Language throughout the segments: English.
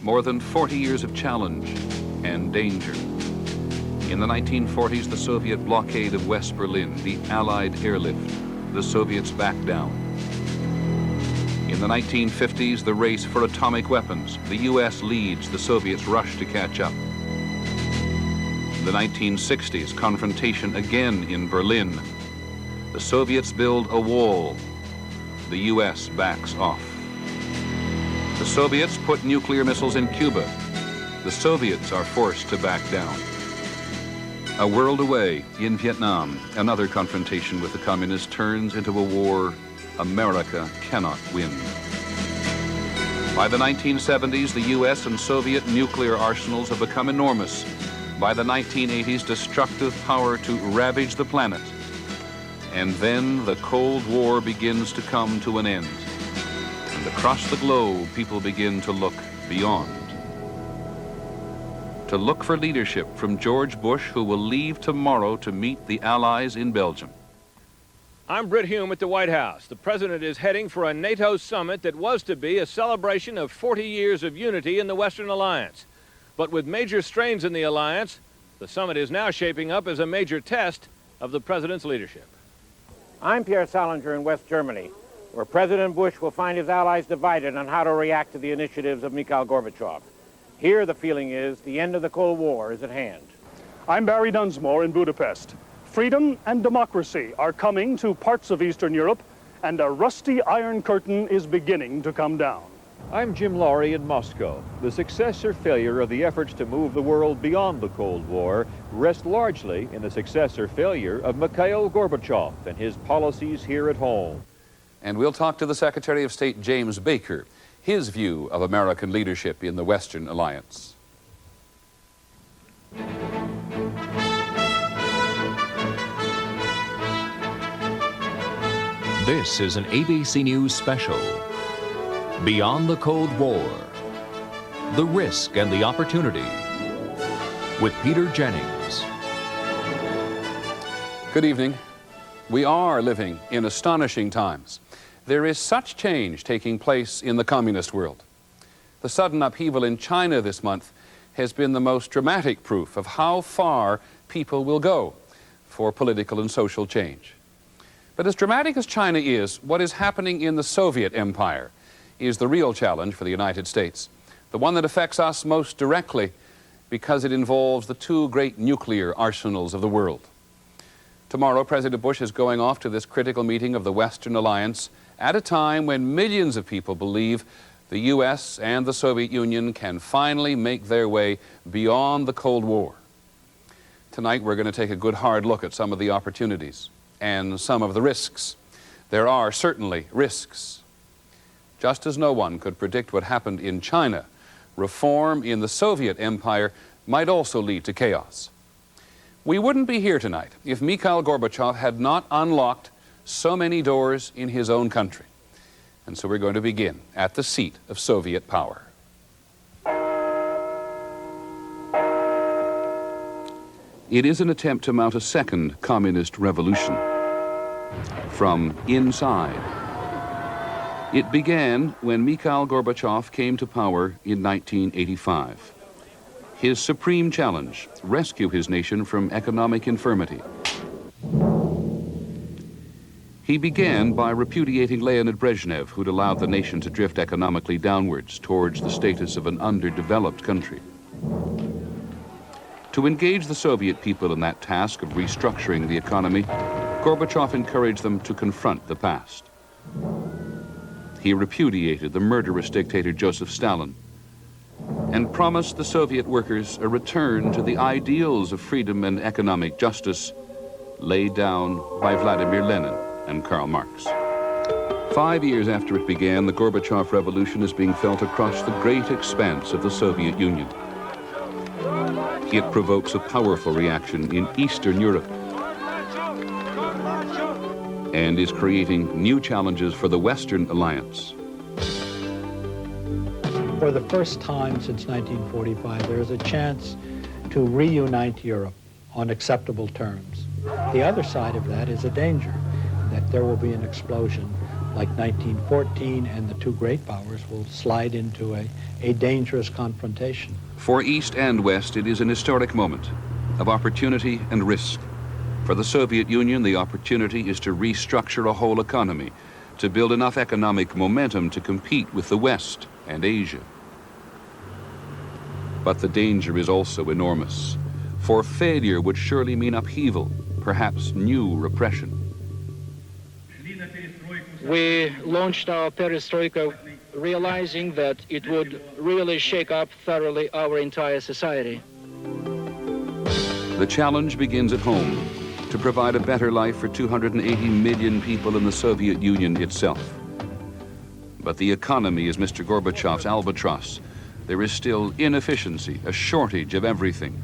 more than 40 years of challenge and danger. In the 1940s, the Soviet blockade of West Berlin, the Allied airlift, the Soviets backed down. In the 1950s, the race for atomic weapons, the US leads, the Soviets rush to catch up. In the 1960s, confrontation again in Berlin. The Soviets build a wall. The US backs off. The Soviets put nuclear missiles in Cuba. The Soviets are forced to back down. A world away, in Vietnam, another confrontation with the communists turns into a war America cannot win. By the 1970s, the US and Soviet nuclear arsenals have become enormous. By the 1980s, destructive power to ravage the planet. And then the Cold War begins to come to an end. And across the globe, people begin to look beyond. To look for leadership from George Bush, who will leave tomorrow to meet the Allies in Belgium. I'm Britt Hume at the White House. The president is heading for a NATO summit that was to be a celebration of 40 years of unity in the Western Alliance. But with major strains in the alliance, the summit is now shaping up as a major test of the president's leadership. I'm Pierre Salinger in West Germany, where President Bush will find his allies divided on how to react to the initiatives of Mikhail Gorbachev. Here, the feeling is the end of the Cold War is at hand. I'm Barry Dunsmore in Budapest. Freedom and democracy are coming to parts of Eastern Europe, and a rusty iron curtain is beginning to come down. I'm Jim Laurie in Moscow. The success or failure of the efforts to move the world beyond the Cold War rests largely in the success or failure of Mikhail Gorbachev and his policies here at home. And we'll talk to the Secretary of State, James Baker, his view of American leadership in the Western Alliance. This is an ABC News special. Beyond the Cold War, the risk and the opportunity, with Peter Jennings. Good evening. We are living in astonishing times. There is such change taking place in the communist world. The sudden upheaval in China this month has been the most dramatic proof of how far people will go for political and social change. But as dramatic as China is, what is happening in the Soviet Empire is the real challenge for the United States, the one that affects us most directly because it involves the two great nuclear arsenals of the world. Tomorrow, President Bush is going off to this critical meeting of the Western Alliance at a time when millions of people believe the U.S. and the Soviet Union can finally make their way beyond the Cold War. Tonight, we're going to take a good hard look at some of the opportunities and some of the risks. There are certainly risks. Just as no one could predict what happened in China, reform in the Soviet Empire might also lead to chaos. We wouldn't be here tonight if Mikhail Gorbachev had not unlocked so many doors in his own country. And so we're going to begin at the seat of Soviet power. It is an attempt to mount a second communist revolution from inside. It began when Mikhail Gorbachev came to power in 1985. His supreme challenge, rescue his nation from economic infirmity. He began by repudiating Leonid Brezhnev, who'd allowed the nation to drift economically downwards towards the status of an underdeveloped country. To engage the Soviet people in that task of restructuring the economy, Gorbachev encouraged them to confront the past. He repudiated the murderous dictator Joseph Stalin and promised the Soviet workers a return to the ideals of freedom and economic justice laid down by Vladimir Lenin and Karl Marx. 5 years after it began, the Gorbachev Revolution is being felt across the great expanse of the Soviet Union. It provokes a powerful reaction in Eastern Europe and is creating new challenges for the Western Alliance. For the first time since 1945, there is a chance to reunite Europe on acceptable terms. The other side of that is a danger, that there will be an explosion like 1914 and the two great powers will slide into a dangerous confrontation. For East and West, it is an historic moment of opportunity and risk. For the Soviet Union, the opportunity is to restructure a whole economy, to build enough economic momentum to compete with the West and Asia. But the danger is also enormous, for failure would surely mean upheaval, perhaps new repression. We launched our perestroika realizing that it would really shake up thoroughly our entire society. The challenge begins at home, to provide a better life for 280 million people in the Soviet Union itself. But the economy is Mr. Gorbachev's albatross. There is still inefficiency, a shortage of everything.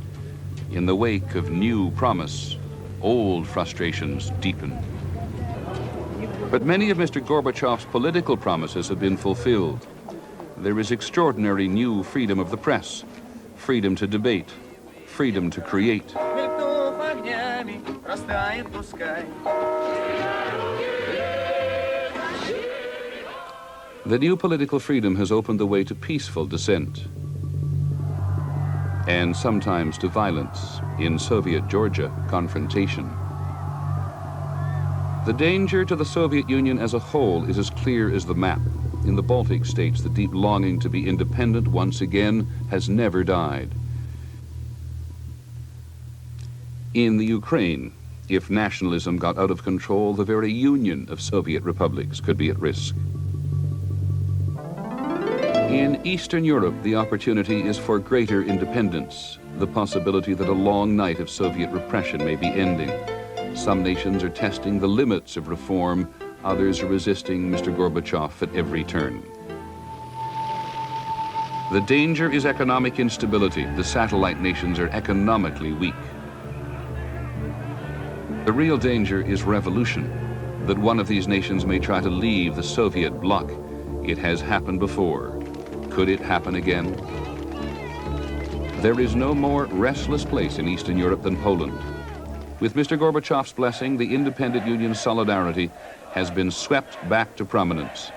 In the wake of new promise, old frustrations deepen. But many of Mr. Gorbachev's political promises have been fulfilled. There is extraordinary new freedom of the press, freedom to debate, freedom to create. The new political freedom has opened the way to peaceful dissent, and sometimes to violence, in Soviet Georgia, confrontation. The danger to the Soviet Union as a whole is as clear as the map. In the Baltic states, the deep longing to be independent once again has never died. In the Ukraine, if nationalism got out of control, the very union of Soviet republics could be at risk. In Eastern Europe, the opportunity is for greater independence, the possibility that a long night of Soviet repression may be ending. Some nations are testing the limits of reform, others are resisting Mr. Gorbachev at every turn. The danger is economic instability. The satellite nations are economically weak. The real danger is revolution, that one of these nations may try to leave the Soviet bloc. It has happened before. Could it happen again? There is no more restless place in Eastern Europe than Poland. With Mr. Gorbachev's blessing, the independent union's solidarity has been swept back to prominence.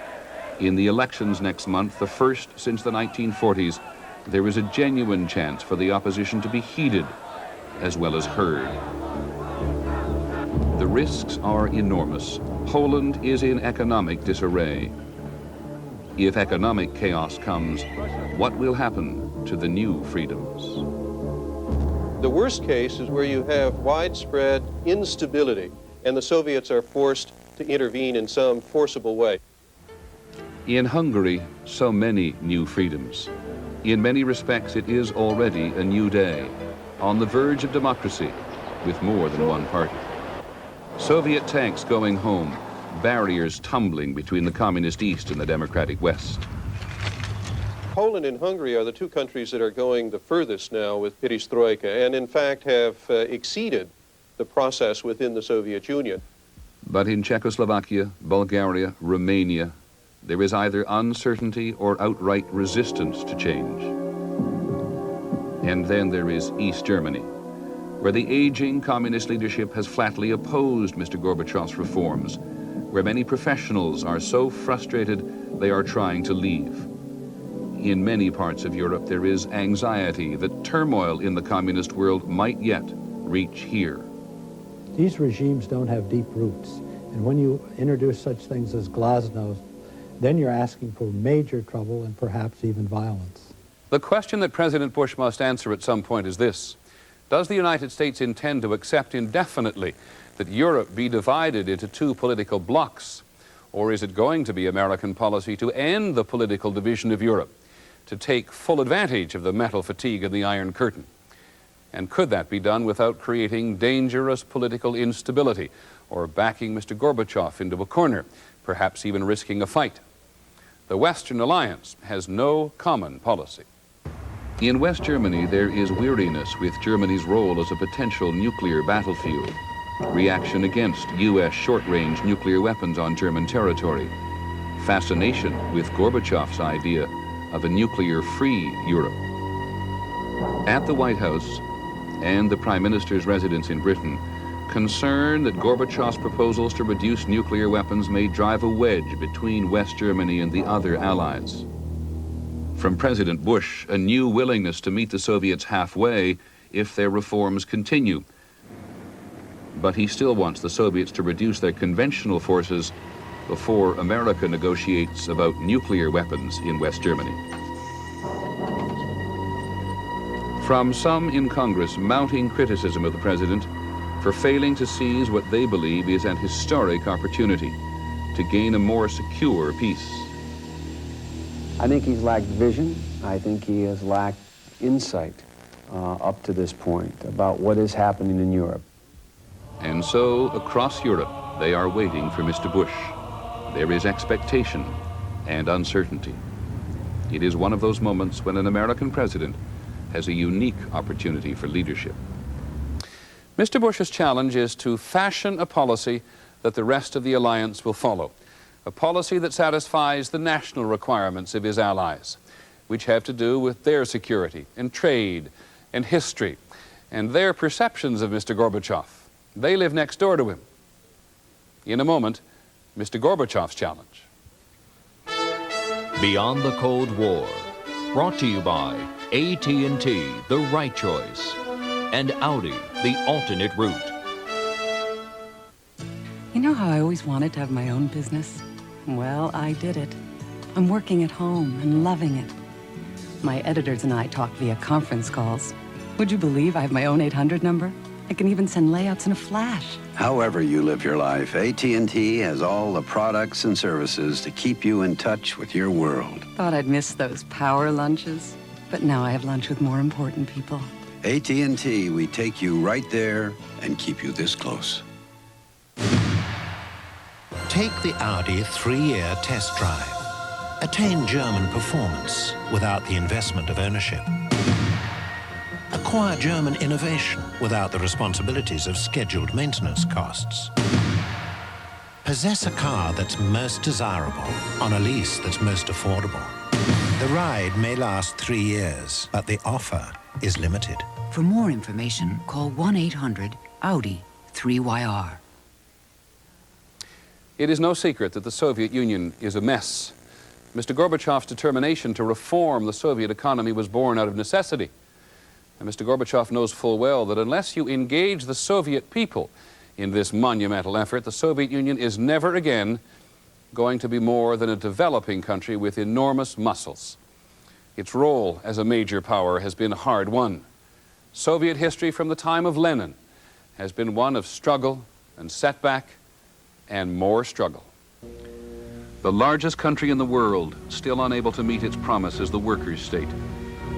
In the elections next month, the first since the 1940s, there is a genuine chance for the opposition to be heeded as well as heard. The risks are enormous. Poland is in economic disarray. If economic chaos comes, what will happen to the new freedoms? The worst case is where you have widespread instability and the Soviets are forced to intervene in some forcible way. In Hungary, so many new freedoms. In many respects, it is already a new day, on the verge of democracy, with more than one party. Soviet tanks going home, barriers tumbling between the communist East and the democratic West. Poland and Hungary are the two countries that are going the furthest now with perestroika and in fact have exceeded the process within the Soviet Union. But in Czechoslovakia, Bulgaria, Romania, there is either uncertainty or outright resistance to change. And then there is East Germany, where the aging communist leadership has flatly opposed Mr. Gorbachev's reforms, where many professionals are so frustrated they are trying to leave. In many parts of Europe, there is anxiety that turmoil in the communist world might yet reach here. These regimes don't have deep roots, and when you introduce such things as glasnost, then you're asking for major trouble and perhaps even violence. The question that President Bush must answer at some point is this: does the United States intend to accept indefinitely that Europe be divided into two political blocs, or is it going to be American policy to end the political division of Europe, to take full advantage of the metal fatigue of the Iron Curtain? And could that be done without creating dangerous political instability or backing Mr. Gorbachev into a corner, perhaps even risking a fight? The Western Alliance has no common policy. In West Germany, there is weariness with Germany's role as a potential nuclear battlefield, reaction against U.S. short-range nuclear weapons on German territory, fascination with Gorbachev's idea of a nuclear-free Europe. At the White House and the Prime Minister's residence in Britain, concern that Gorbachev's proposals to reduce nuclear weapons may drive a wedge between West Germany and the other allies. From President Bush, a new willingness to meet the Soviets halfway if their reforms continue. But he still wants the Soviets to reduce their conventional forces before America negotiates about nuclear weapons in West Germany. From some in Congress, mounting criticism of the president for failing to seize what they believe is an historic opportunity to gain a more secure peace. I think he's lacked vision. I think he has lacked insight up to this point about what is happening in Europe. And so, across Europe, they are waiting for Mr. Bush. There is expectation and uncertainty. It is one of those moments when an American president has a unique opportunity for leadership. Mr. Bush's challenge is to fashion a policy that the rest of the alliance will follow, a policy that satisfies the national requirements of his allies, which have to do with their security and trade and history and their perceptions of Mr. Gorbachev. They live next door to him. In a moment, Mr. Gorbachev's challenge. Beyond the Cold War, brought to you by AT&T, the right choice, and Audi, the alternate route. You know how I always wanted to have my own business? Well, I did it. I'm working at home and loving it. My editors and I talk via conference calls. Would you believe I have my own 800 number? I can even send layouts in a flash. However you live your life, AT&T has all the products and services to keep you in touch with your world. Thought I'd miss those power lunches, but now I have lunch with more important people. AT&T, we take you right there and keep you this close. Take the Audi 3-year test drive. Attain German performance without the investment of ownership. Acquire German innovation without the responsibilities of scheduled maintenance costs. Possess a car that's most desirable on a lease that's most affordable. The ride may last 3 years, but the offer is limited. For more information, call 1-800-AUDI-3YR. It is no secret that the Soviet Union is a mess. Mr. Gorbachev's determination to reform the Soviet economy was born out of necessity. And Mr. Gorbachev knows full well that unless you engage the Soviet people in this monumental effort, the Soviet Union is never again going to be more than a developing country with enormous muscles. Its role as a major power has been hard won. Soviet history from the time of Lenin has been one of struggle and setback and more struggle. The largest country in the world, still unable to meet its promise as the workers' state,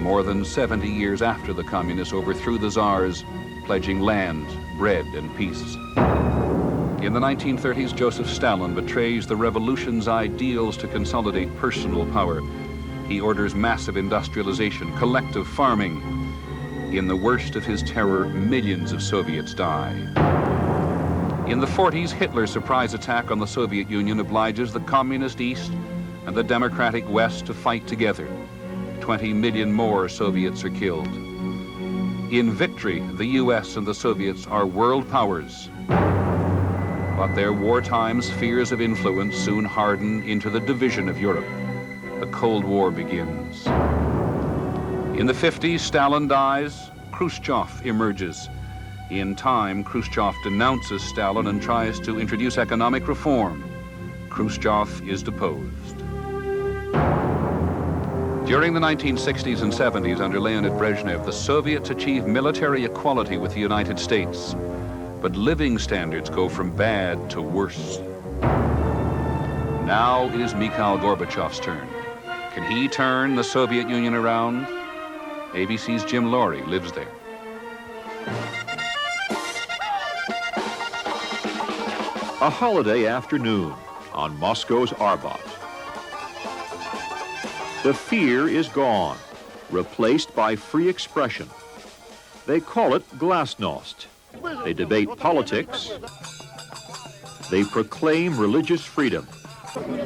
more than 70 years after the communists overthrew the czars, pledging land, bread, and peace. In the 1930s, Joseph Stalin betrays the revolution's ideals to consolidate personal power. He orders massive industrialization, collective farming. In the worst of his terror, millions of Soviets die. In the 40s, Hitler's surprise attack on the Soviet Union obliges the communist East and the democratic West to fight together. 20 million more Soviets are killed. In victory, the US and the Soviets are world powers. But their wartime spheres of influence soon harden into the division of Europe. The Cold War begins. In the 50s, Stalin dies, Khrushchev emerges. In time, Khrushchev denounces Stalin and tries to introduce economic reform. Khrushchev is deposed. During the 1960s and 70s under Leonid Brezhnev, the Soviets achieved military equality with the United States, but living standards go from bad to worse. Now it is Mikhail Gorbachev's turn. Can he turn the Soviet Union around? ABC's Jim Laurie lives there. A holiday afternoon on Moscow's Arbat. The fear is gone, replaced by free expression. They call it glasnost. They debate politics. They proclaim religious freedom.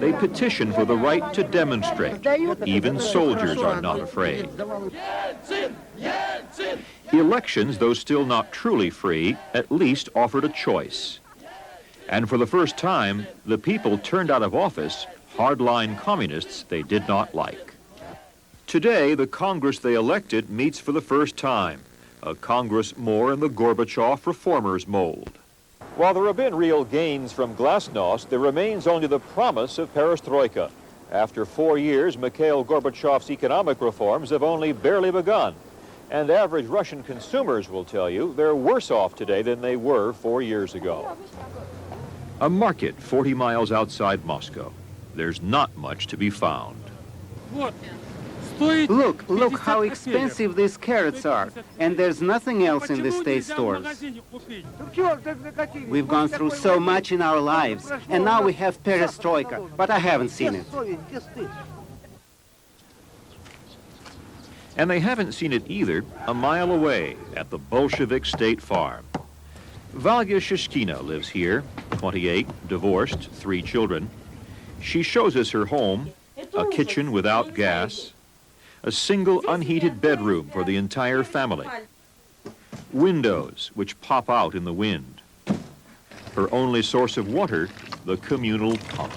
They petition for the right to demonstrate. Even soldiers are not afraid. Elections, though still not truly free, at least offered a choice. And for the first time, the people turned out of office hardline communists they did not like. Today, the Congress they elected meets for the first time, a Congress more in the Gorbachev reformers mold. While there have been real gains from glasnost, there remains only the promise of perestroika. After 4 years, Mikhail Gorbachev's economic reforms have only barely begun. And average Russian consumers will tell you they're worse off today than they were 4 years ago. A market 40 miles outside Moscow. There's not much to be found. Look how expensive these carrots are, and there's nothing else in the state stores. We've gone through so much in our lives, and now we have perestroika, but I haven't seen it. And they haven't seen it either a mile away at the Bolshevik State Farm. Valya Shishkina lives here, 28, divorced, 3 children. She shows us her home, a kitchen without gas, a single unheated bedroom for the entire family, windows which pop out in the wind. Her only source of water, the communal pump.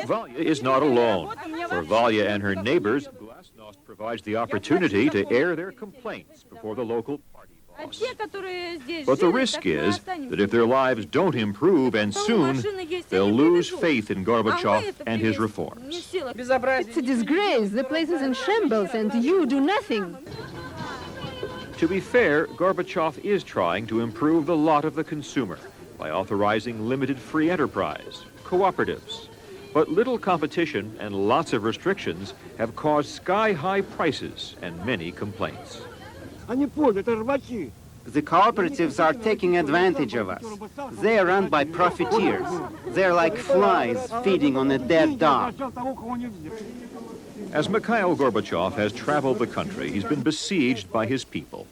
Valya is not alone. For Valya and her neighbors, glasnost provides the opportunity to air their complaints before the local party boss. But the risk is that if their lives don't improve, and soon, they'll lose faith in Gorbachev and his reforms. It's a disgrace. The place is in shambles and you do nothing. To be fair, Gorbachev is trying to improve the lot of the consumer by authorizing limited free enterprise, cooperatives. But little competition and lots of restrictions have caused sky-high prices and many complaints. The cooperatives are taking advantage of us. They are run by profiteers. They're like flies feeding on a dead dog. As Mikhail Gorbachev has traveled the country, he's been besieged by his people,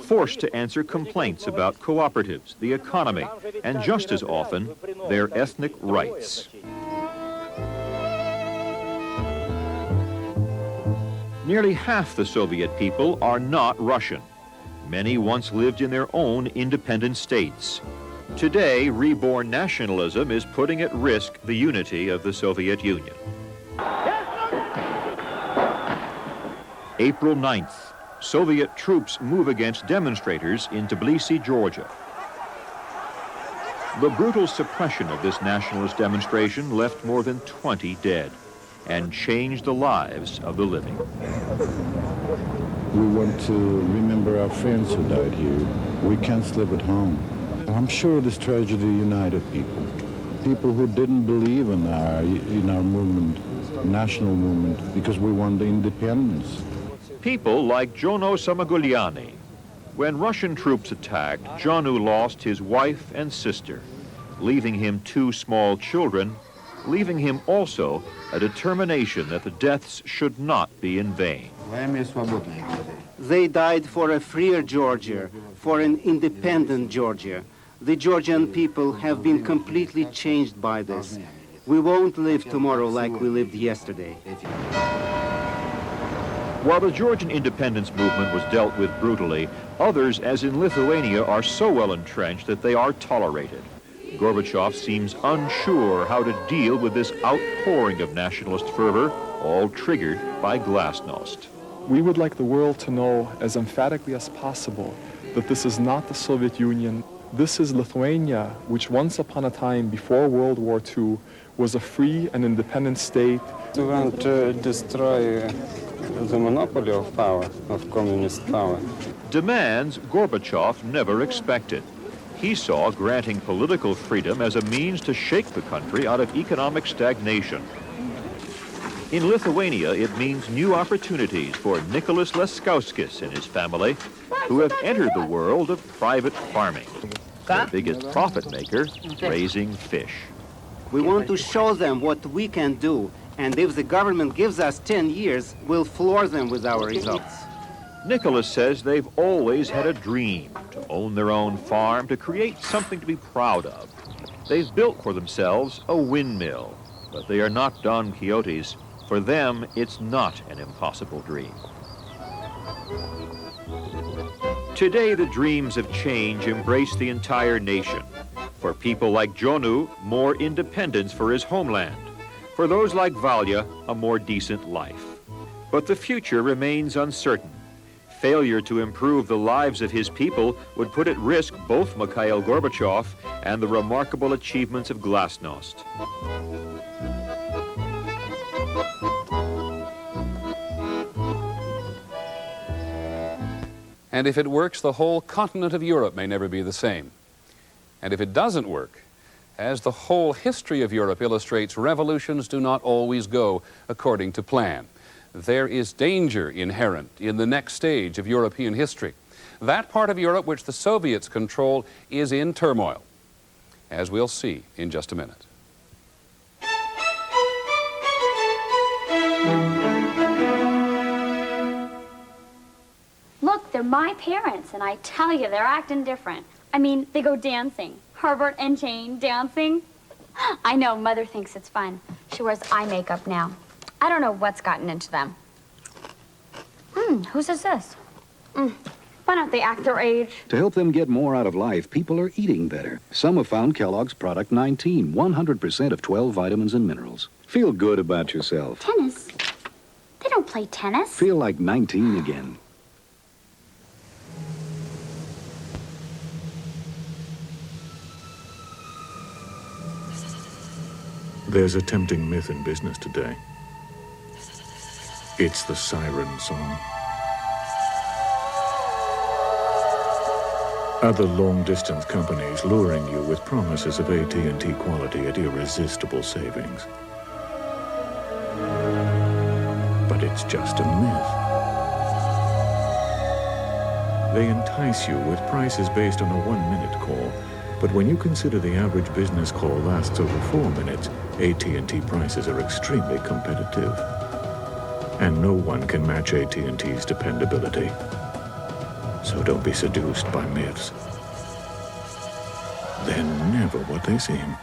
forced to answer complaints about cooperatives, the economy, and just as often, their ethnic rights. Nearly half the Soviet people are not Russian. Many once lived in their own independent states. Today, reborn nationalism is putting at risk the unity of the Soviet Union. April 9th, Soviet troops move against demonstrators in Tbilisi, Georgia. The brutal suppression of this nationalist demonstration left more than 20 dead and changed the lives of the living. We want to remember our friends who died here. We can't sleep at home. I'm sure this tragedy united people. People who didn't believe in our movement, national movement, because we want the independence. People like Jono Samaguliani. When Russian troops attacked, Jonu lost his wife and sister, leaving him 2 small children, leaving him also a determination that the deaths should not be in vain. They died for a freer Georgia, for an independent Georgia. The Georgian people have been completely changed by this. We won't live tomorrow like we lived yesterday. While the Georgian independence movement was dealt with brutally, others, as in Lithuania, are so well entrenched that they are tolerated. Gorbachev seems unsure how to deal with this outpouring of nationalist fervor, all triggered by glasnost. We would like the world to know as emphatically as possible that this is not the Soviet Union. This is Lithuania, which once upon a time, before World War II, was a free and independent state. We want to destroy the monopoly of power, of communist power. Demands Gorbachev never expected. He saw granting political freedom as a means to shake the country out of economic stagnation. In Lithuania, it means new opportunities for Nicholas Leskauskis and his family, who have entered the world of private farming. Their biggest profit maker, raising fish. We want to show them what we can do, and if the government gives us 10 years, we'll floor them with our results. Nicholas says they've always had a dream to own their own farm, to create something to be proud of. They've built for themselves a windmill, but they are not Don Quixotes. For them, it's not an impossible dream. Today, the dreams of change embrace the entire nation. For people like Jonu, more independence for his homeland. For those like Valya, a more decent life. But the future remains uncertain. Failure to improve the lives of his people would put at risk both Mikhail Gorbachev and the remarkable achievements of Glasnost. And if it works, the whole continent of Europe may never be the same. And if it doesn't work, as the whole history of Europe illustrates, revolutions do not always go according to plan. There is danger inherent in the next stage of European history. That part of Europe which the Soviets control is in turmoil, as we'll see in just a minute. Look, they're my parents, and I tell you, they're acting different. I mean, they go dancing. Herbert and Jane dancing. I know, Mother thinks it's fun. She wears eye makeup now. I don't know what's gotten into them. Whose is this? Why don't they act their age? To help them get more out of life, people are eating better. Some have found Kellogg's Product 19, 100% of 12 vitamins and minerals. Feel good about yourself. Tennis? They don't play tennis. Feel like 19 again. There's a tempting myth in business today. It's the siren song. Other long-distance companies luring you with promises of AT&T quality at irresistible savings. But it's just a myth. They entice you with prices based on a 1-minute call, but when you consider the average business call lasts over 4 minutes, AT&T prices are extremely competitive. And no one can match AT&T's dependability. So don't be seduced by myths. They're never what they seem.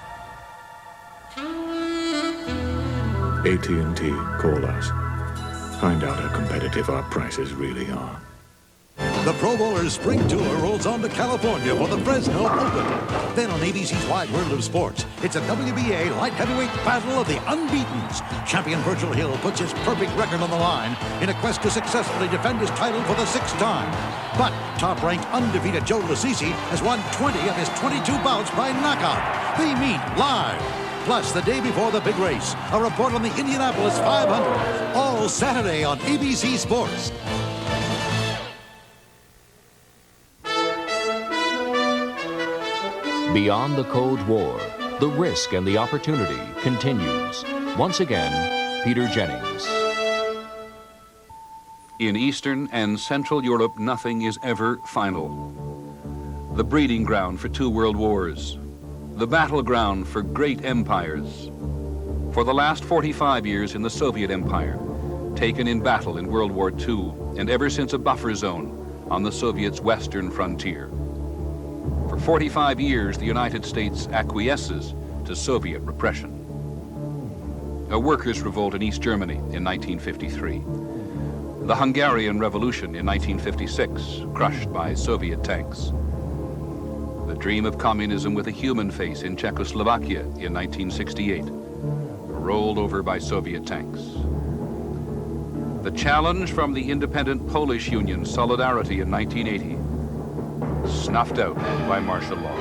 AT&T, call us. Find out how competitive our prices really are. The Pro Bowlers Spring Tour rolls on to California for the Fresno Open. Then on ABC's Wide World of Sports, it's a WBA light heavyweight battle of the unbeatens. Champion Virgil Hill puts his perfect record on the line in a quest to successfully defend his title for the 6th time. But top-ranked undefeated Joe Lasisi has won 20 of his 22 bouts by knockout. They meet live. Plus, the day before the big race, a report on the Indianapolis 500. All Saturday on ABC Sports. Beyond the Cold War, the risk and the opportunity continues. Once again, Peter Jennings. In Eastern and Central Europe, nothing is ever final. The breeding ground for 2 world wars. The battleground for great empires. For the last 45 years in the Soviet Empire, taken in battle in World War II, and ever since a buffer zone on the Soviets' western frontier. For 45 years, the United States acquiesces to Soviet repression. A workers' revolt in East Germany in 1953. The Hungarian Revolution in 1956, crushed by Soviet tanks. The dream of communism with a human face in Czechoslovakia in 1968, rolled over by Soviet tanks. The challenge from the independent Polish Union, Solidarity, in 1980, snuffed out by martial law.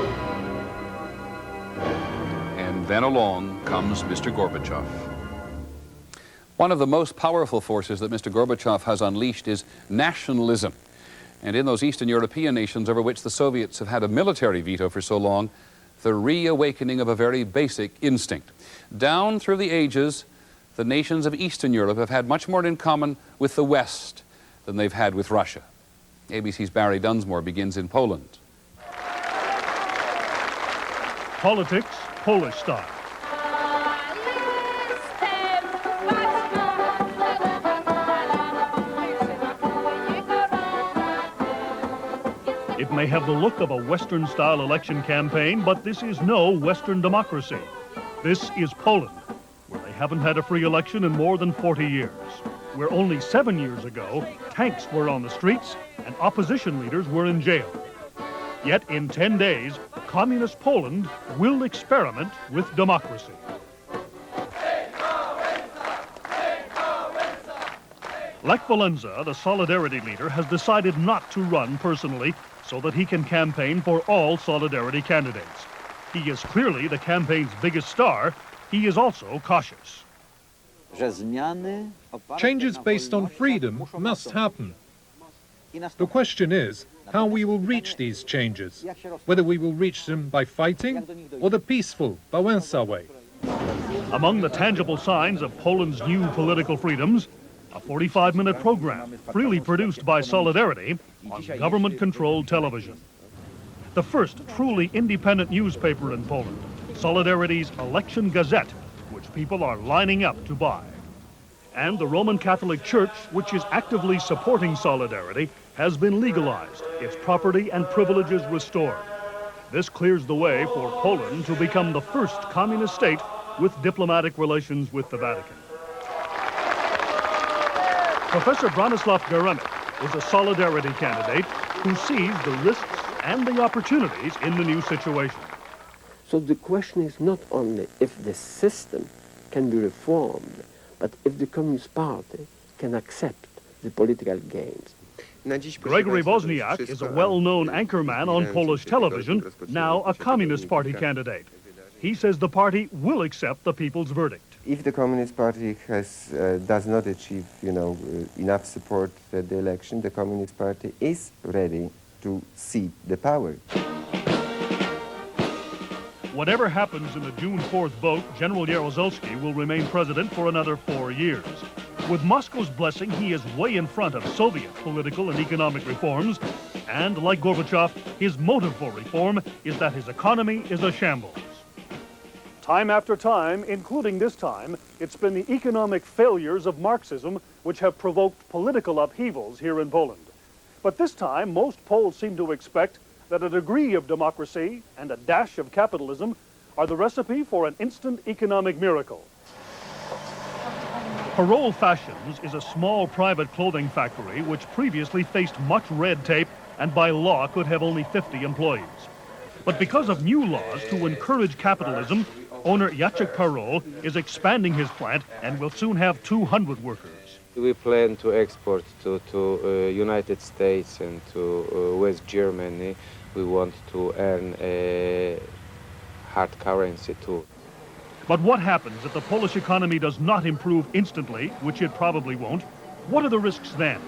And then along comes Mr. Gorbachev. One of the most powerful forces that Mr. Gorbachev has unleashed is nationalism. And in those Eastern European nations over which the Soviets have had a military veto for so long, the reawakening of a very basic instinct. Down through the ages, the nations of Eastern Europe have had much more in common with the West than they've had with Russia. ABC's Barry Dunsmore begins in Poland. Politics, Polish style. It may have the look of a Western-style election campaign, but this is no Western democracy. This is Poland, where they haven't had a free election in more than 40 years. where only 7 years ago, tanks were on the streets and opposition leaders were in jail. Yet in 10 days, communist Poland will experiment with democracy. Lech Walesa, the Solidarity leader, has decided not to run personally so that he can campaign for all Solidarity candidates. He is clearly the campaign's biggest star. He is also cautious. Changes based on freedom must happen. The question is how we will reach these changes, whether we will reach them by fighting or the peaceful Wałęsa way. Among the tangible signs of Poland's new political freedoms, a 45-minute program freely produced by Solidarity on government-controlled television. The first truly independent newspaper in Poland, Solidarity's Election Gazette, which people are lining up to buy. And the Roman Catholic Church, which is actively supporting Solidarity, has been legalized, its property and privileges restored. This clears the way for Poland to become the first communist state with diplomatic relations with the Vatican. Professor Bronislaw Geremek is a Solidarity candidate who sees the risks and the opportunities in the new situation. So the question is not only if the system can be reformed, but if the Communist Party can accept the political gains. Gregory Wozniak is a well-known anchorman on Polish television, now a Communist Party candidate. He says the party will accept the people's verdict. If the Communist Party does not achieve, enough support at the election, the Communist Party is ready to cede the power. Whatever happens in the June 4th vote, General Jaruzelski will remain president for another 4 years. With Moscow's blessing, he is way in front of Soviet political and economic reforms. And like Gorbachev, his motive for reform is that his economy is a shambles. Time after time, including this time, it's been the economic failures of Marxism which have provoked political upheavals here in Poland. But this time, most Poles seem to expect that a degree of democracy and a dash of capitalism are the recipe for an instant economic miracle. Parole Fashions is a small private clothing factory which previously faced much red tape and by law could have only 50 employees. But because of new laws to encourage capitalism, owner Jacek Parol is expanding his plant and will soon have 200 workers. We plan to export to United States and to West Germany. We want to earn a hard currency too. But what happens if the Polish economy does not improve instantly, which it probably won't? What are the risks then?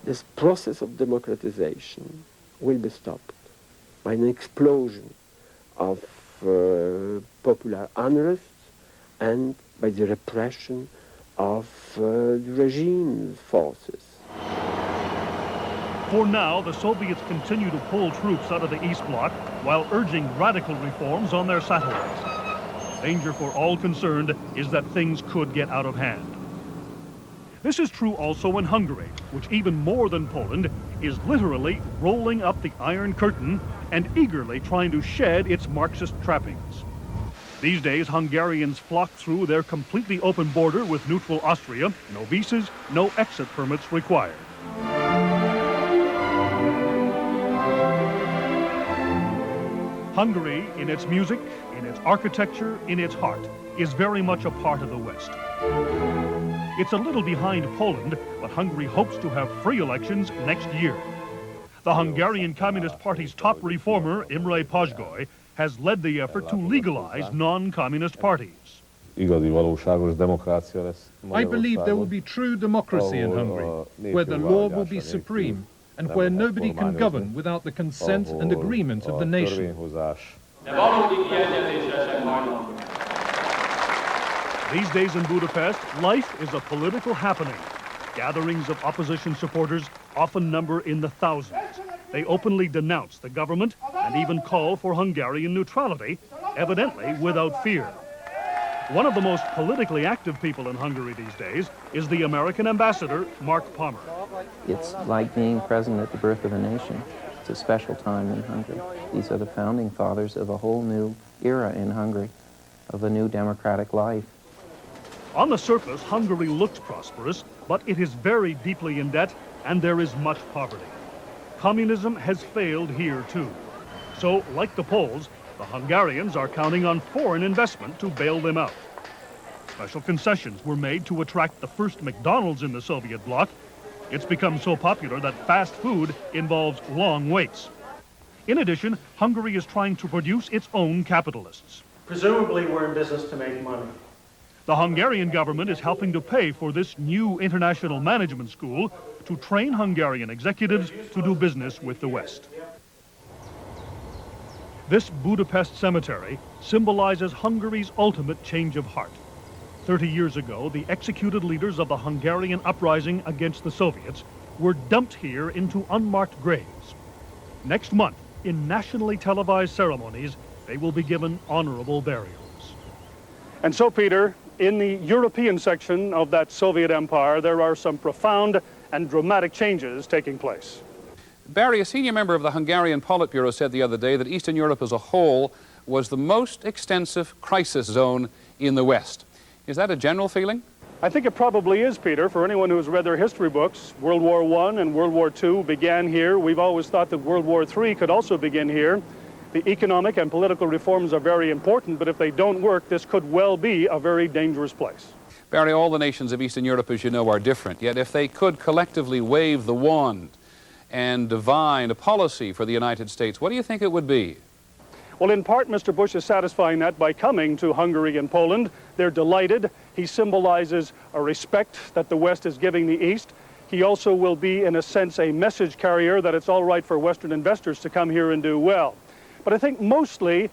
This process of democratization will be stopped by an explosion of popular unrest and by the repression of the regime forces. For now, the Soviets continue to pull troops out of the East Bloc while urging radical reforms on their satellites. Danger for all concerned is that things could get out of hand. This is true also in Hungary, which even more than Poland is literally rolling up the Iron Curtain and eagerly trying to shed its Marxist trappings. These days, Hungarians flock through their completely open border with neutral Austria, no visas, no exit permits required. Hungary, in its music, in its architecture, in its heart, is very much a part of the West. It's a little behind Poland, but Hungary hopes to have free elections next year. The Hungarian Communist Party's top reformer, Imre Pazsgoly, has led the effort to legalize non-communist parties. I believe there will be true democracy in Hungary, where the law will be supreme, and where nobody can govern without the consent and agreement of the nation. These days in Budapest, life is a political happening. Gatherings of opposition supporters often number in the thousands. They openly denounce the government and even call for Hungarian neutrality, evidently without fear. One of the most politically active people in Hungary these days is the American ambassador, Mark Palmer. It's like being present at the birth of a nation. It's a special time in Hungary. These are the founding fathers of a whole new era in Hungary, of a new democratic life. On the surface, Hungary looks prosperous, but it is very deeply in debt, and there is much poverty. Communism has failed here, too. So, like the Poles, the Hungarians are counting on foreign investment to bail them out. Special concessions were made to attract the first McDonald's in the Soviet bloc. It's become so popular that fast food involves long waits. In addition, Hungary is trying to produce its own capitalists. Presumably, we're in business to make money. The Hungarian government is helping to pay for this new international management school to train Hungarian executives to do business with the West. This Budapest cemetery symbolizes Hungary's ultimate change of heart. 30 years ago, the executed leaders of the Hungarian uprising against the Soviets were dumped here into unmarked graves. Next month, in nationally televised ceremonies, they will be given honorable burials. And so, Peter, in the European section of that Soviet empire, there are some profound and dramatic changes taking place. Barry, a senior member of the Hungarian Politburo, said the other day that Eastern Europe as a whole was the most extensive crisis zone in the West. Is that a general feeling? I think it probably is, Peter. For anyone who has read their history books, World War I and World War II began here. We've always thought that World War III could also begin here. The economic and political reforms are very important, but if they don't work, this could well be a very dangerous place. Barry, all the nations of Eastern Europe, as you know, are different. Yet if they could collectively wave the wand and divine a policy for the United States, what do you think it would be? Well, in part, Mr. Bush is satisfying that by coming to Hungary and Poland. They're delighted. He symbolizes a respect that the West is giving the East. He also will be, in a sense, a message carrier that it's all right for Western investors to come here and do well. But I think mostly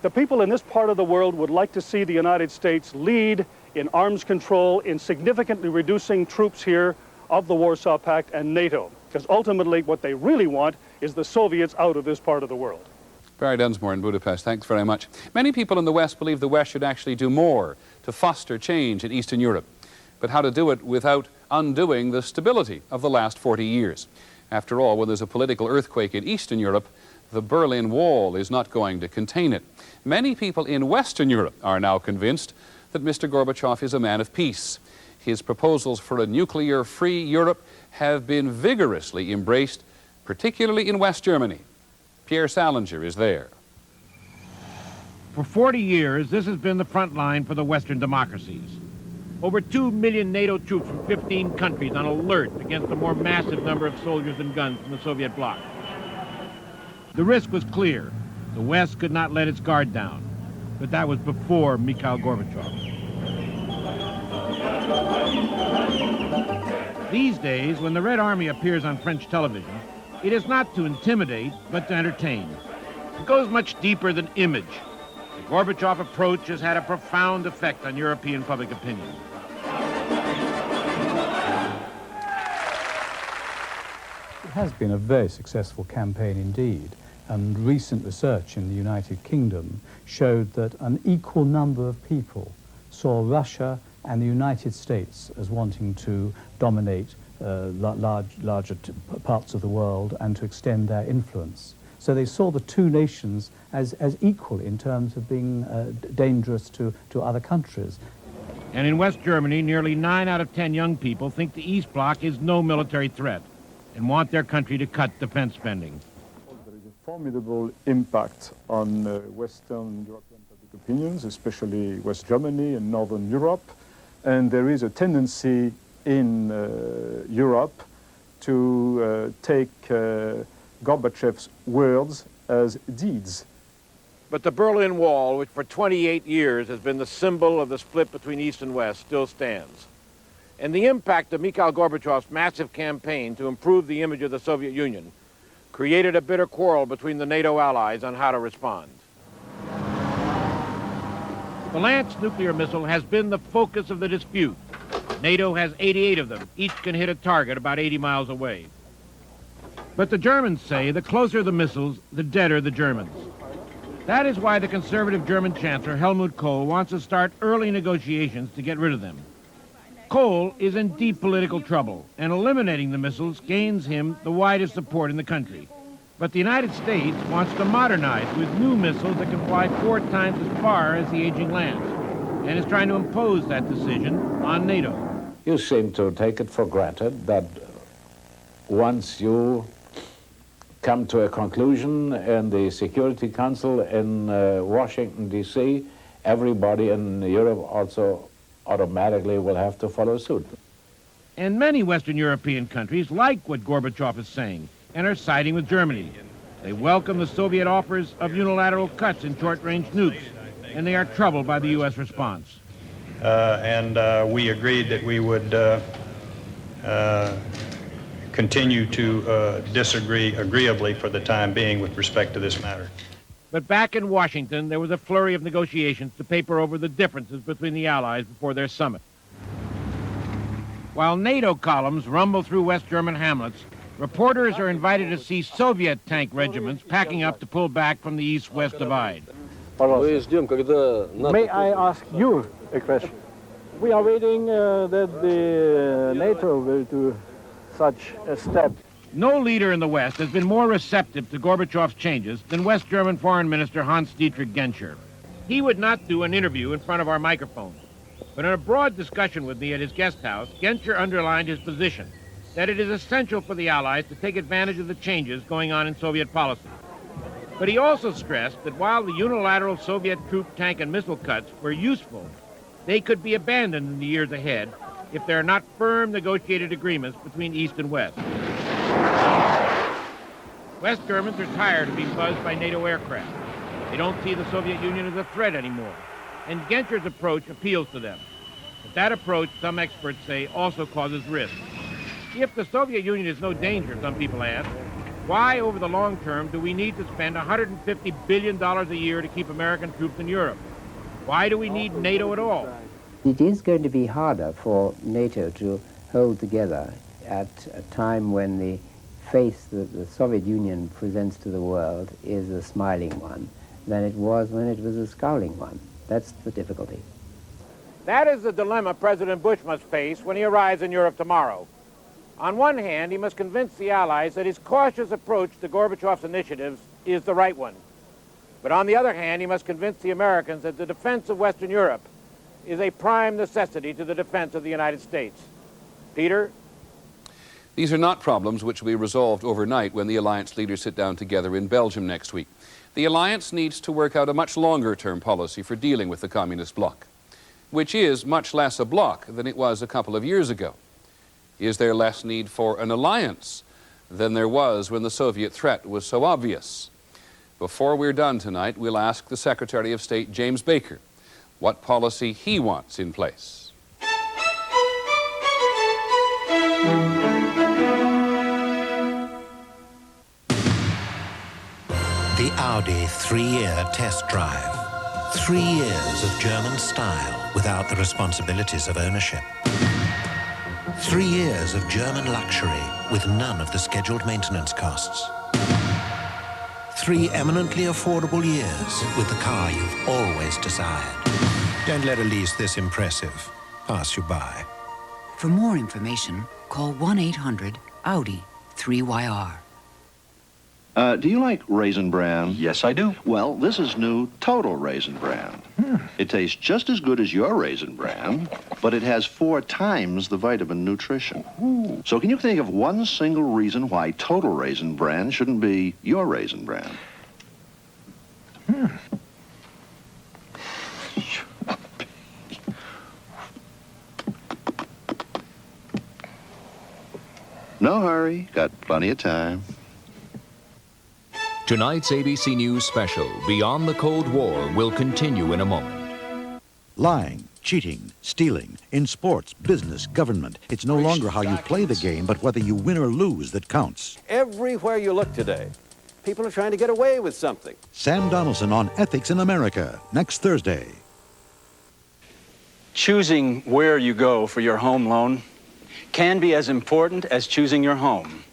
the people in this part of the world would like to see the United States lead in arms control, in significantly reducing troops here of the Warsaw Pact and NATO. Because ultimately what they really want is the Soviets out of this part of the world. Barry Dunsmore in Budapest, thanks very much. Many people in the West believe the West should actually do more to foster change in Eastern Europe, but how to do it without undoing the stability of the last 40 years. After all, when there's a political earthquake in Eastern Europe, the Berlin Wall is not going to contain it. Many people in Western Europe are now convinced that Mr. Gorbachev is a man of peace. His proposals for a nuclear-free Europe have been vigorously embraced, particularly in West Germany. Pierre Salinger is there. For 40 years, this has been the front line for the Western democracies. Over 2 million NATO troops from 15 countries on alert against a more massive number of soldiers and guns from the Soviet bloc. The risk was clear. The West could not let its guard down. But that was before Mikhail Gorbachev. These days, when the Red Army appears on French television, it is not to intimidate, but to entertain. It goes much deeper than image. The Gorbachev approach has had a profound effect on European public opinion. It has been a very successful campaign indeed, and recent research in the United Kingdom showed that an equal number of people saw Russia and the United States as wanting to dominate larger parts of the world and to extend their influence. So they saw the two nations as equal in terms of being dangerous to other countries. And in West Germany, nearly 9 out of 10 young people think the East Bloc is no military threat and want their country to cut defense spending. There is a formidable impact on Western European public opinions, especially West Germany and Northern Europe. And there is a tendency in Europe to take Gorbachev's words as deeds. But the Berlin Wall, which for 28 years has been the symbol of the split between East and West, still stands. And the impact of Mikhail Gorbachev's massive campaign to improve the image of the Soviet Union created a bitter quarrel between the NATO allies on how to respond. The Lance nuclear missile has been the focus of the dispute. NATO has 88 of them. Each can hit a target about 80 miles away. But the Germans say the closer the missiles, the deader the Germans. That is why the conservative German Chancellor Helmut Kohl wants to start early negotiations to get rid of them. Kohl is in deep political trouble, and eliminating the missiles gains him the widest support in the country. But the United States wants to modernize with new missiles that can fly 4 times as far as the aging Lance. and is trying to impose that decision on NATO. You seem to take it for granted that once you come to a conclusion in the Security Council in Washington, D.C., everybody in Europe also automatically will have to follow suit. And many Western European countries like what Gorbachev is saying and are siding with Germany. They welcome the Soviet offers of unilateral cuts in short-range nukes, and they are troubled by the U.S. response. We agreed that we would continue to disagree agreeably for the time being with respect to this matter. But back in Washington, there was a flurry of negotiations to paper over the differences between the Allies before their summit. While NATO columns rumble through West German hamlets, reporters are invited to see Soviet tank regiments packing up to pull back from the East-West divide. May I ask you a question? We are waiting that the NATO will do such a step. No leader in the West has been more receptive to Gorbachev's changes than West German Foreign Minister Hans-Dietrich Genscher. He would not do an interview in front of our microphones, but in a broad discussion with me at his guest house, Genscher underlined his position that it is essential for the Allies to take advantage of the changes going on in Soviet policy. But he also stressed that while the unilateral Soviet troop, tank, and missile cuts were useful, they could be abandoned in the years ahead if there are not firm negotiated agreements between East and West. West Germans are tired of being buzzed by NATO aircraft. They don't see the Soviet Union as a threat anymore, and Genscher's approach appeals to them. But that approach, some experts say, also causes risk. If the Soviet Union is no danger, some people ask, why over the long term do we need to spend $150 billion a year to keep American troops in Europe? Why do we need NATO at all? It is going to be harder for NATO to hold together at a time when the face that the Soviet Union presents to the world is a smiling one than it was when it was a scowling one. That's the difficulty. That is the dilemma President Bush must face when he arrives in Europe tomorrow. On one hand, he must convince the Allies that his cautious approach to Gorbachev's initiatives is the right one. But on the other hand, he must convince the Americans that the defense of Western Europe is a prime necessity to the defense of the United States. Peter? These are not problems which will be resolved overnight when the alliance leaders sit down together in Belgium next week. The alliance needs to work out a much longer-term policy for dealing with the communist bloc, which is much less a bloc than it was a couple of years ago. Is there less need for an alliance than there was when the Soviet threat was so obvious? Before we're done tonight, we'll ask the Secretary of State, James Baker, what policy he wants in place. The Audi 3-year test drive. 3 years of German style without the responsibilities of ownership. 3 years of German luxury with none of the scheduled maintenance costs. 3 eminently affordable years with the car you've always desired. Don't let a lease this impressive pass you by. For more information, call 1-800-AUDI-3YR. Do you like Raisin Bran? Yes, I do. Well, this is new Total Raisin Bran. It tastes just as good as your Raisin Bran, but it has 4 times the vitamin nutrition. So can you think of one single reason why Total Raisin Bran shouldn't be your Raisin Bran? No hurry. Got plenty of time. Tonight's ABC News special, Beyond the Cold War, will continue in a moment. Lying, cheating, stealing, in sports, business, government. It's no longer how you play the game, but whether you win or lose that counts. Everywhere you look today, people are trying to get away with something. Sam Donaldson on Ethics in America, next Thursday. Choosing where you go for your home loan can be as important as choosing your home.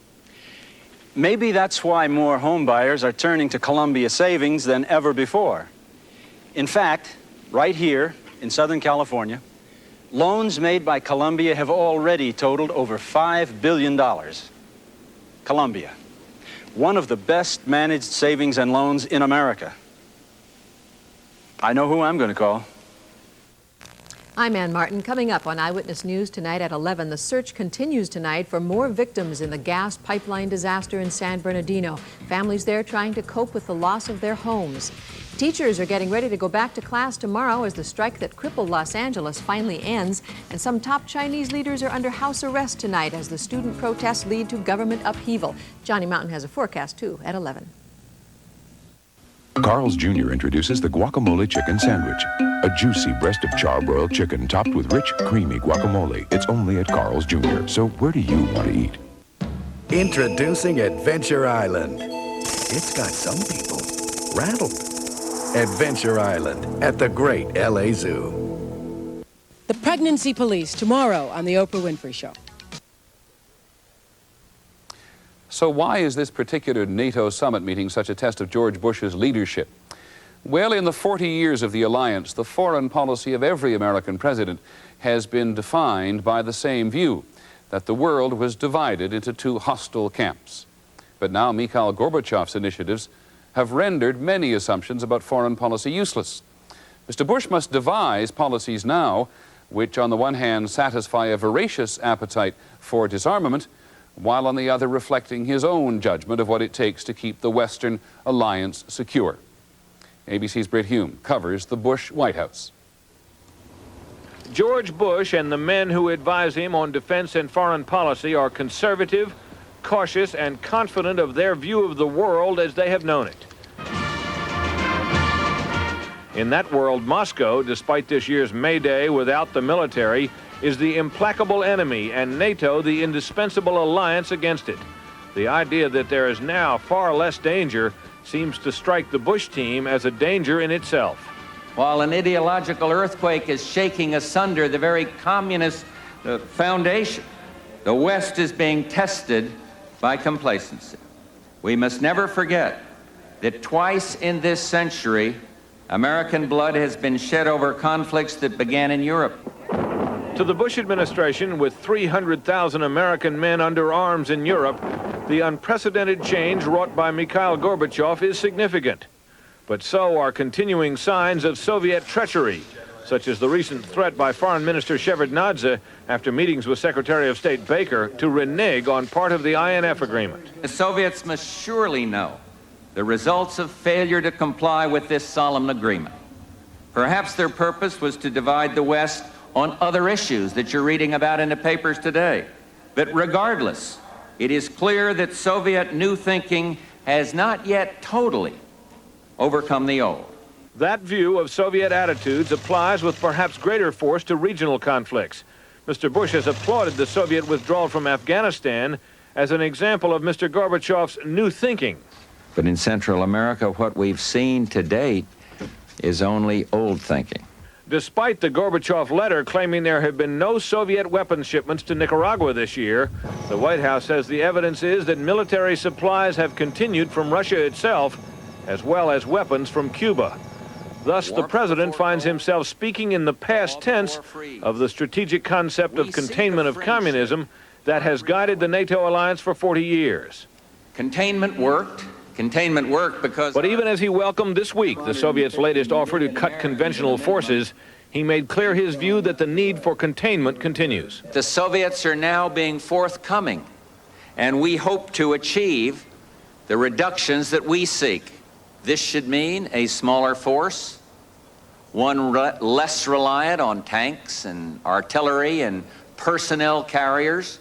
Maybe that's why more home buyers are turning to Columbia Savings than ever before. In fact, right here in Southern California, loans made by Columbia have already totaled over $5 billion. Columbia, one of the best managed savings and loans in America. I know who I'm going to call. I'm Ann Martin. Coming up on Eyewitness News tonight at 11, the search continues tonight for more victims in the gas pipeline disaster in San Bernardino. Families there trying to cope with the loss of their homes. Teachers are getting ready to go back to class tomorrow as the strike that crippled Los Angeles finally ends. And some top Chinese leaders are under house arrest tonight as the student protests lead to government upheaval. Johnny Mountain has a forecast, too, at 11. Carl's Jr. introduces the guacamole chicken sandwich. A juicy breast of charbroiled chicken topped with rich, creamy guacamole. It's only at Carl's Jr. So where do you want to eat? Introducing Adventure Island. It's got some people rattled. Adventure Island at the great LA Zoo. The Pregnancy Police tomorrow on The Oprah Winfrey Show. So why is this particular NATO summit meeting such a test of George Bush's leadership? Well, in the 40 years of the alliance, the foreign policy of every American president has been defined by the same view, that the world was divided into two hostile camps. But now Mikhail Gorbachev's initiatives have rendered many assumptions about foreign policy useless. Mr. Bush must devise policies now which, on the one hand, satisfy a voracious appetite for disarmament, while on the other reflecting his own judgment of what it takes to keep the Western alliance secure. ABC's Britt Hume covers the Bush White House. George Bush and the men who advise him on defense and foreign policy are conservative, cautious, and confident of their view of the world as they have known it. In that world, Moscow, despite this year's May Day without the military, is the implacable enemy, and NATO the indispensable alliance against it. The idea that there is now far less danger seems to strike the Bush team as a danger in itself. While an ideological earthquake is shaking asunder the very communist foundation, the West is being tested by complacency. We must never forget that twice in this century, American blood has been shed over conflicts that began in Europe. To the Bush administration, with 300,000 American men under arms in Europe, the unprecedented change wrought by Mikhail Gorbachev is significant. But so are continuing signs of Soviet treachery, such as the recent threat by Foreign Minister Shevardnadze after meetings with Secretary of State Baker to renege on part of the INF agreement. The Soviets must surely know the results of failure to comply with this solemn agreement. Perhaps their purpose was to divide the West on other issues that you're reading about in the papers today. But regardless, it is clear that Soviet new thinking has not yet totally overcome the old. That view of Soviet attitudes applies with perhaps greater force to regional conflicts. Mr. Bush has applauded the Soviet withdrawal from Afghanistan as an example of Mr. Gorbachev's new thinking. But in Central America, what we've seen to date is only old thinking. Despite the Gorbachev letter claiming there have been no Soviet weapons shipments to Nicaragua this year, the White House says the evidence is that military supplies have continued from Russia itself, as well as weapons from Cuba. Thus, the president finds himself speaking in the past tense of the strategic concept of containment of communism that has guided the NATO alliance for 40 years. Containment worked. Containment worked because... But even as he welcomed this week the Soviets' latest offer to cut conventional forces, he made clear his view that the need for containment continues. The Soviets are now being forthcoming, and we hope to achieve the reductions that we seek. This should mean a smaller force, one less reliant on tanks and artillery and personnel carriers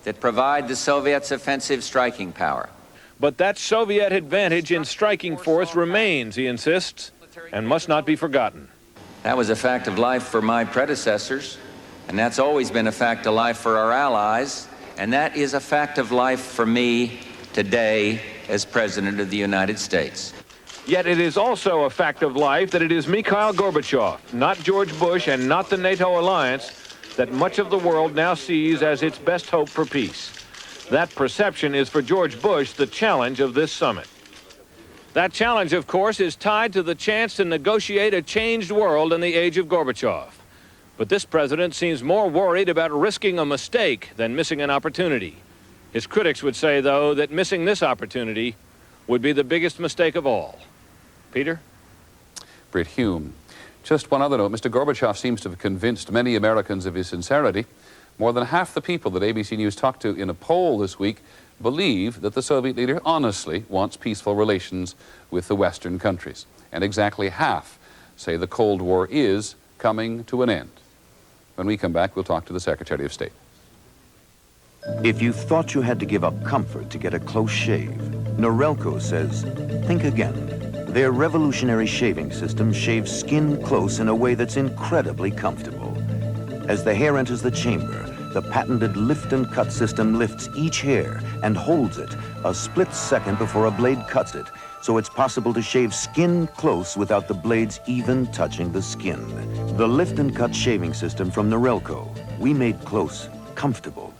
that provide the Soviets' offensive striking power. But that Soviet advantage in striking force remains, he insists, and must not be forgotten. That was a fact of life for my predecessors, and that's always been a fact of life for our allies, and that is a fact of life for me today as President of the United States. Yet it is also a fact of life that it is Mikhail Gorbachev, not George Bush and not the NATO alliance, that much of the world now sees as its best hope for peace. That perception is for George Bush the challenge of this summit. That challenge, of course, is tied to the chance to negotiate a changed world in the age of Gorbachev. But this president seems more worried about risking a mistake than missing an opportunity. His critics would say, though, that missing this opportunity would be the biggest mistake of all. Peter? Britt Hume. Just one other note, Mr. Gorbachev seems to have convinced many Americans of his sincerity. More than half the people that ABC News talked to in a poll this week believe that the Soviet leader honestly wants peaceful relations with the Western countries. And exactly half say the Cold War is coming to an end. When we come back, we'll talk to the Secretary of State. If you thought you had to give up comfort to get a close shave, Norelco says, think again. Their revolutionary shaving system shaves skin close in a way that's incredibly comfortable. As the hair enters the chamber, the patented lift and cut system lifts each hair and holds it a split second before a blade cuts it, so it's possible to shave skin close without the blades even touching the skin. The lift and cut shaving system from Norelco. We made close comfortable.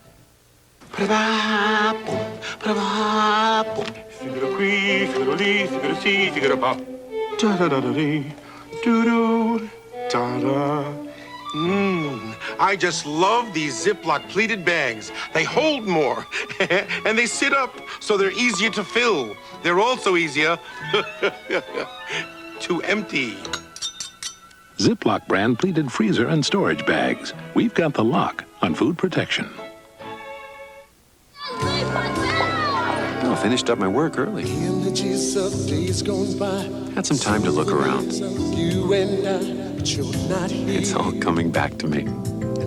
I just love these Ziploc pleated bags. They hold more, and they sit up, so they're easier to fill. They're also easier to empty. Ziploc brand pleated freezer and storage bags. We've got the lock on food protection. I finished up my work early. Had some time to look around. It's all coming back to me.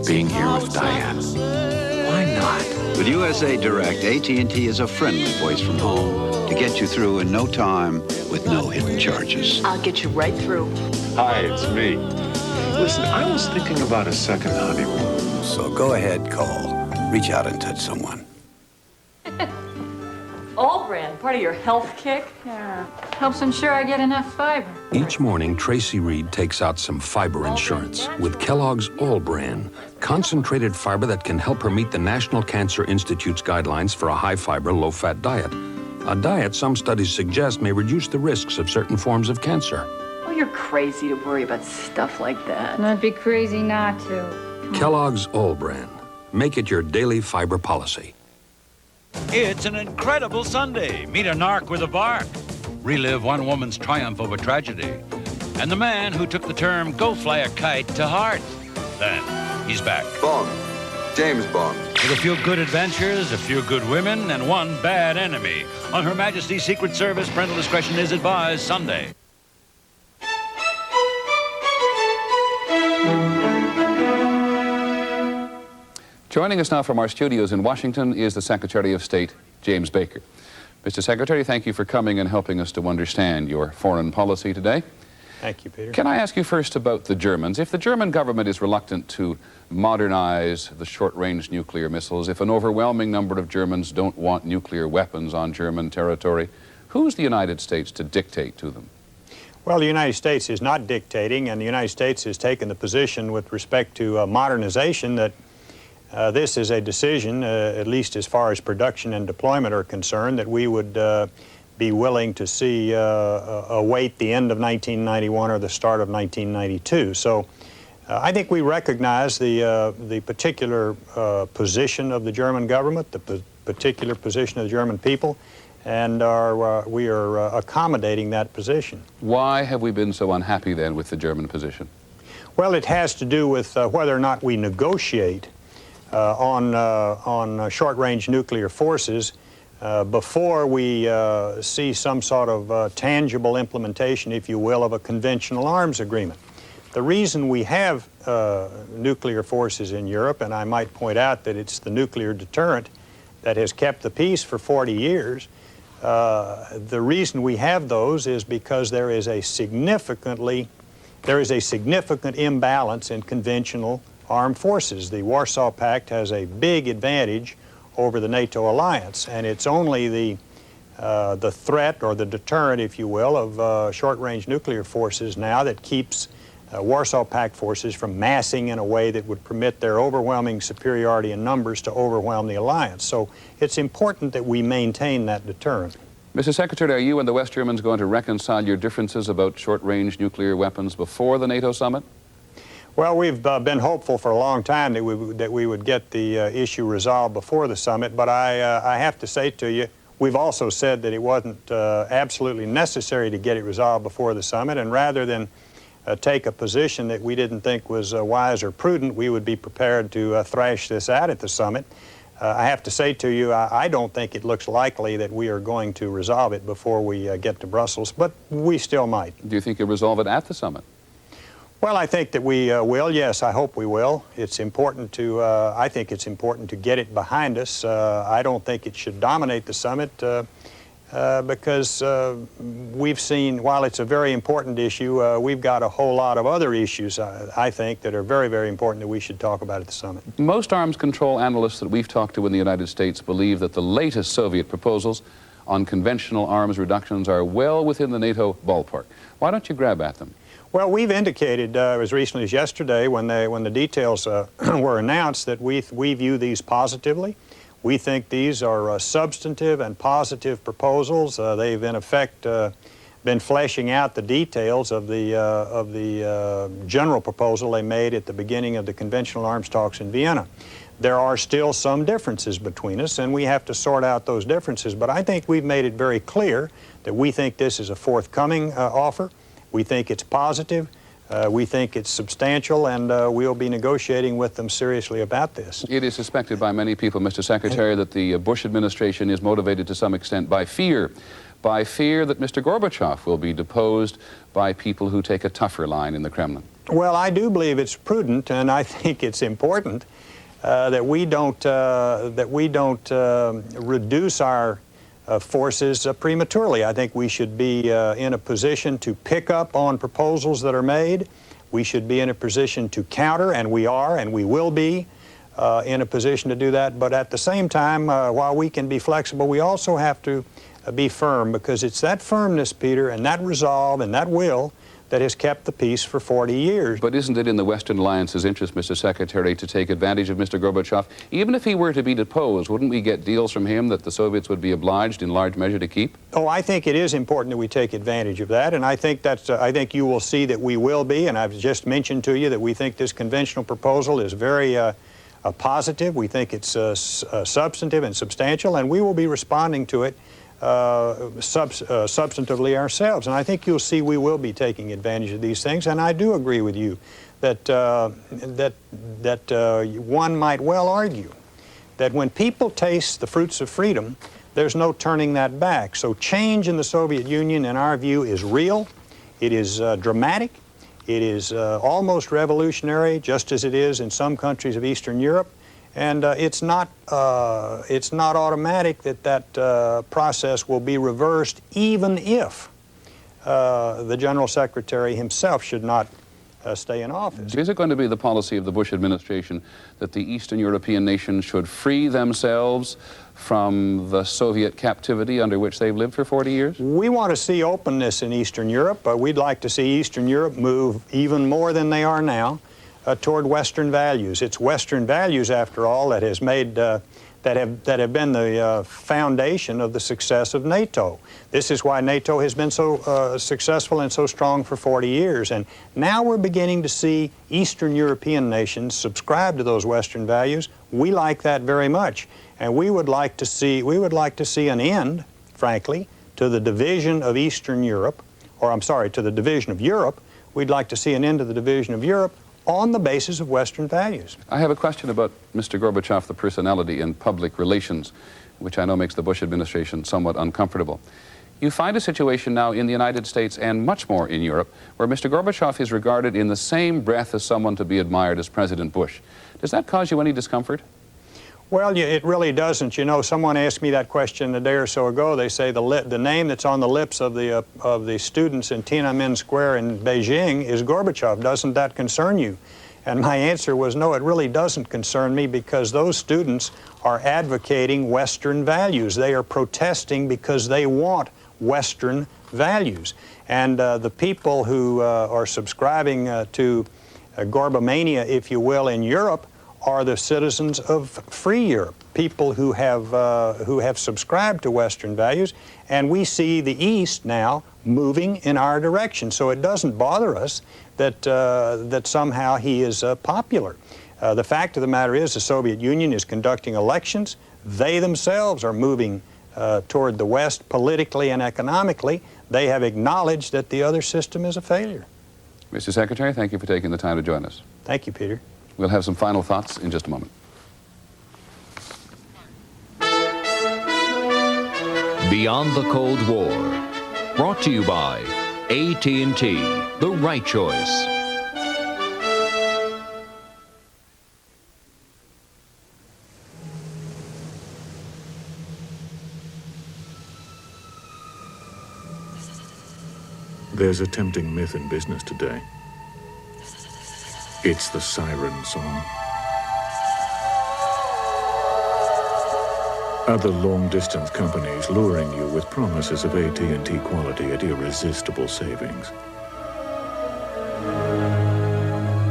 Being here with Diane. Why not? With USA Direct, AT&T is a friendly voice from home to get you through in no time with no hidden charges. I'll get you right through. Hi, it's me. Listen, I was thinking about a second honeymoon. So go ahead, call. Reach out and touch someone. All brand, part of your health kick? Yeah. Helps ensure I get enough fiber. Each morning, Tracy Reed takes out some fiber insurance with Kellogg's All Bran, concentrated fiber that can help her meet the National Cancer Institute's guidelines for a high-fiber, low-fat diet. A diet some studies suggest may reduce the risks of certain forms of cancer. Oh, you're crazy to worry about stuff like that. I'd be crazy not to. Kellogg's All Bran. Make it your daily fiber policy. It's an incredible Sunday. Meet a narc with a bark. Relive one woman's triumph over tragedy. And the man who took the term, go fly a kite, to heart. Then, he's back. Bond. James Bond. With a few good adventures, a few good women, and one bad enemy. On Her Majesty's Secret Service, parental discretion is advised Sunday. Joining us now from our studios in Washington is the Secretary of State, James Baker. Mr. Secretary, thank you for coming and helping us to understand your foreign policy today. Thank you, Peter. Can I ask you first about the Germans? If the German government is reluctant to modernize the short-range nuclear missiles, if an overwhelming number of Germans don't want nuclear weapons on German territory, who's the United States to dictate to them? Well, the United States is not dictating, and the United States has taken the position with respect to modernization that this is a decision, at least as far as production and deployment are concerned, that we would be willing to see await the end of 1991 or the start of 1992. So I think we recognize the particular position of the German government, the particular position of the German people, and we are accommodating that position. Why have we been so unhappy then with the German position? Well, it has to do with whether or not we negotiate on short-range nuclear forces before we see some sort of tangible implementation, if you will, of a conventional arms agreement. The reason we have nuclear forces in Europe, and I might point out that it's the nuclear deterrent that has kept the peace for 40 years, the reason we have those is because there is a significant imbalance in conventional armed forces. The Warsaw Pact has a big advantage over the NATO alliance, and it's only the threat or the deterrent, if you will, of short-range nuclear forces now that keeps Warsaw Pact forces from massing in a way that would permit their overwhelming superiority in numbers to overwhelm the alliance. So it's important that we maintain that deterrent. Mr. Secretary, are you and the West Germans going to reconcile your differences about short-range nuclear weapons before the NATO summit? Well, we've been hopeful for a long time that we would get the issue resolved before the summit, but I have to say to you, we've also said that it wasn't absolutely necessary to get it resolved before the summit, and rather than take a position that we didn't think was wise or prudent, we would be prepared to thrash this out at the summit. I have to say to you, I don't think it looks likely that we are going to resolve it before we get to Brussels, but we still might. Do you think you'll resolve it at the summit? Well, I think that we will. Yes, I hope we will. It's important to, I think it's important to get it behind us. I don't think it should dominate the summit because we've seen, while it's a very important issue, we've got a whole lot of other issues, I think, that are very, very important that we should talk about at the summit. Most arms control analysts that we've talked to in the United States believe that the latest Soviet proposals on conventional arms reductions are well within the NATO ballpark. Why don't you grab at them? Well, we've indicated as recently as yesterday when the details were announced that we view these positively. We think these are substantive and positive proposals. They've in effect been fleshing out the details of the general proposal they made at the beginning of the conventional arms talks in Vienna. There are still some differences between us, and we have to sort out those differences. But I think we've made it very clear that we think this is a forthcoming offer. We think it's positive, we think it's substantial, and we'll be negotiating with them seriously about this. It is suspected by many people, Mr. Secretary, that the Bush administration is motivated to some extent by fear that Mr. Gorbachev will be deposed by people who take a tougher line in the Kremlin. Well, I do believe it's prudent, and I think it's important that we don't reduce our forces prematurely. I think we should be in a position to pick up on proposals that are made. We should be in a position to counter, and we are, and we will be in a position to do that. But at the same time, while we can be flexible, we also have to be firm, because it's that firmness, Peter, and that resolve and that will that has kept the peace for 40 years. But isn't it in the Western Alliance's interest, Mr. Secretary, to take advantage of Mr. Gorbachev? Even if he were to be deposed, wouldn't we get deals from him that the Soviets would be obliged in large measure to keep? Oh, I think it is important that we take advantage of that, and I think that's, I think you will see that we will be, and I've just mentioned to you that we think this conventional proposal is very positive. We think it's substantive and substantial, and we will be responding to it substantively ourselves. And I think you'll see we will be taking advantage of these things. And I do agree with you that one might well argue that when people taste the fruits of freedom, there's no turning that back. So change in the Soviet Union, in our view, is real. It is dramatic. It is almost revolutionary, just as it is in some countries of Eastern Europe. And it's not automatic that process will be reversed, even if the General Secretary himself should not stay in office. Is it going to be the policy of the Bush administration that the Eastern European nations should free themselves from the Soviet captivity under which they've lived for 40 years? We want to see openness in Eastern Europe. We'd like to see Eastern Europe move even more than they are now toward Western values. It's Western values, after all, that has made that have been the foundation of the success of NATO. This is why NATO has been so successful and so strong for 40 years. And now we're beginning to see Eastern European nations subscribe to those Western values. We like that very much, and we would like to see an end, frankly, to the division of Eastern Europe, or I'm sorry, to the division of Europe. We'd like to see an end to the division of Europe on the basis of Western values. I have a question about Mr. Gorbachev, the personality in public relations, which I know makes the Bush administration somewhat uncomfortable. You find a situation now in the United States and much more in Europe where Mr. Gorbachev is regarded in the same breath as someone to be admired as President Bush. Does that cause you any discomfort? Well, it really doesn't. You know, someone asked me that question a day or so ago. They say the name that's on the lips of the students in Tiananmen Square in Beijing is Gorbachev. Doesn't that concern you? And my answer was, no, it really doesn't concern me, because those students are advocating Western values. They are protesting because they want Western values. And the people who are subscribing to Gorbamania, if you will, in Europe, are the citizens of free Europe, people who have subscribed to Western values, and we see the East now moving in our direction. So it doesn't bother us that somehow he is popular. The fact of the matter is the Soviet Union is conducting elections. They themselves are moving toward the West politically and economically. They have acknowledged that the other system is a failure. Mr. Secretary, thank you for taking the time to join us. Thank you, Peter. We'll have some final thoughts in just a moment. Beyond the Cold War. Brought to you by AT&T, the right choice. There's a tempting myth in business today. It's the siren song. Other long-distance companies luring you with promises of AT&T quality at irresistible savings.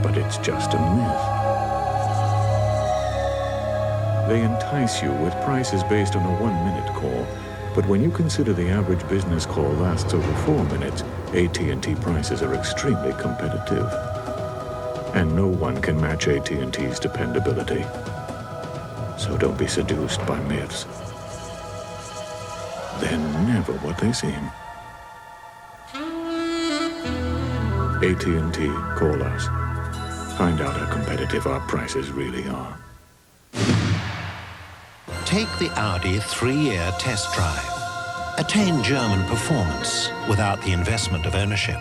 But it's just a myth. They entice you with prices based on a 1-minute call, but when you consider the average business call lasts over 4 minutes, AT&T prices are extremely competitive. And no one can match AT&T's dependability. So don't be seduced by myths. They're never what they seem. AT&T, call us. Find out how competitive our prices really are. Take the Audi 3-year test drive. Attain German performance without the investment of ownership.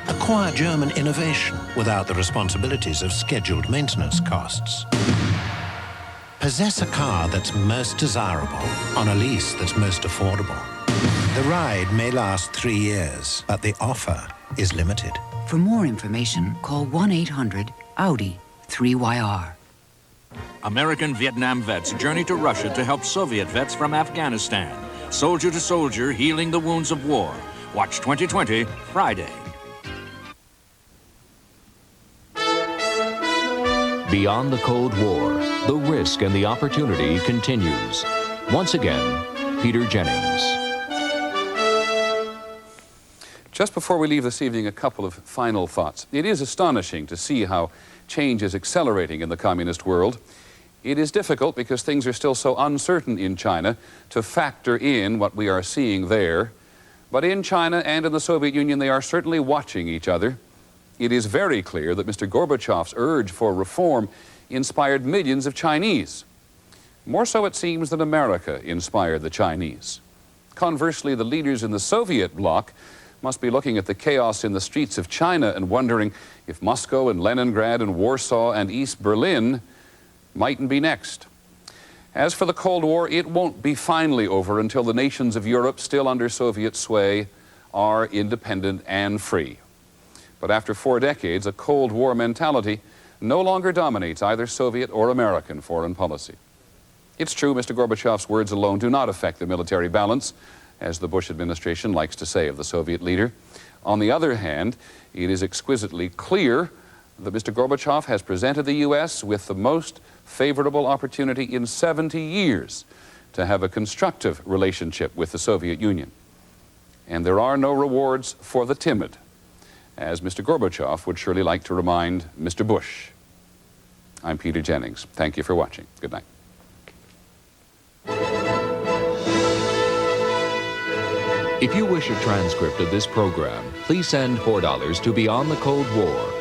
Acquire German innovation without the responsibilities of scheduled maintenance costs. Possess a car that's most desirable on a lease that's most affordable. The ride may last 3 years, but the offer is limited. For more information, call 1-800-AUDI-3YR. American Vietnam vets journey to Russia to help Soviet vets from Afghanistan. Soldier to soldier, healing the wounds of war. Watch 2020 Friday. Beyond the Cold War, the risk and the opportunity continues. Once again, Peter Jennings. Just before we leave this evening, a couple of final thoughts. It is astonishing to see how change is accelerating in the communist world. It is difficult because things are still so uncertain in China to factor in what we are seeing there. But in China and in the Soviet Union, they are certainly watching each other. It is very clear that Mr. Gorbachev's urge for reform inspired millions of Chinese. More so, it seems, than America inspired the Chinese. Conversely, the leaders in the Soviet bloc must be looking at the chaos in the streets of China and wondering if Moscow and Leningrad and Warsaw and East Berlin mightn't be next. As for the Cold War, it won't be finally over until the nations of Europe, still under Soviet sway, are independent and free. But after 4 decades, a Cold War mentality no longer dominates either Soviet or American foreign policy. It's true, Mr. Gorbachev's words alone do not affect the military balance, as the Bush administration likes to say of the Soviet leader. On the other hand, it is exquisitely clear that Mr. Gorbachev has presented the U.S. with the most favorable opportunity in 70 years to have a constructive relationship with the Soviet Union. And there are no rewards for the timid, as Mr. Gorbachev would surely like to remind Mr. Bush. I'm Peter Jennings. Thank you for watching. Good night. If you wish a transcript of this program, please send $4 to Beyond the Cold War.